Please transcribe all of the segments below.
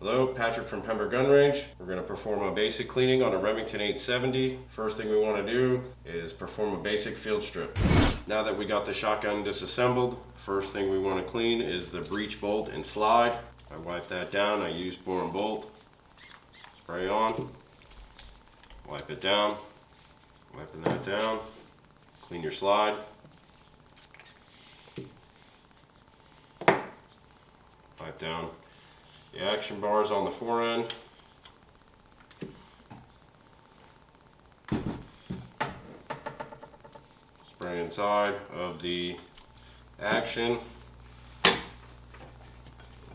Hello, Patrick from Pembroke Gun Range. We're going to perform a basic cleaning on a Remington 870. First thing we want to do is perform a basic field strip. Now that we got the shotgun disassembled, first thing we want to clean is the breech bolt and slide. I wipe that down. I use bore and bolt. Spray on. Wipe it down. Wiping that down. Clean your slide. Wipe down the action bars on the fore end. Spray inside of the action.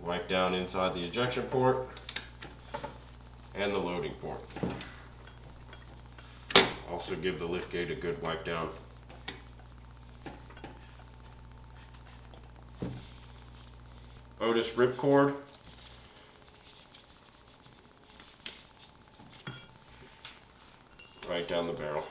Wipe down inside the ejection port and the loading port. Also give the lift gate a good wipe down. Otis ripcord. Right down the barrel.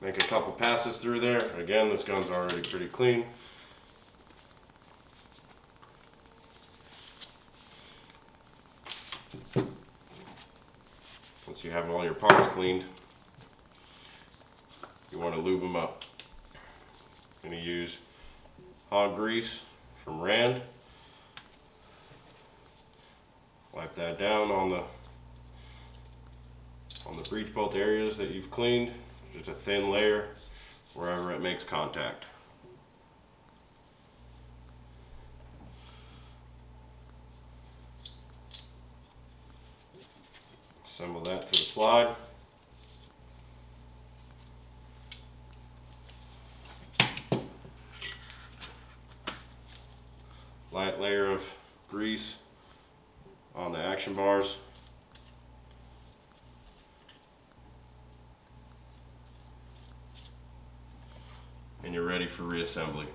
Make a couple passes through there. Again, this gun's already pretty clean. Once you have all your parts cleaned, you want to lube them up. I'm going to use hog grease from Rand. Wipe that down on the breech bolt areas that you've cleaned. Just a thin layer wherever it makes contact. Assemble that to the slide. Light layer of grease on the action bars. And you're ready for reassembly.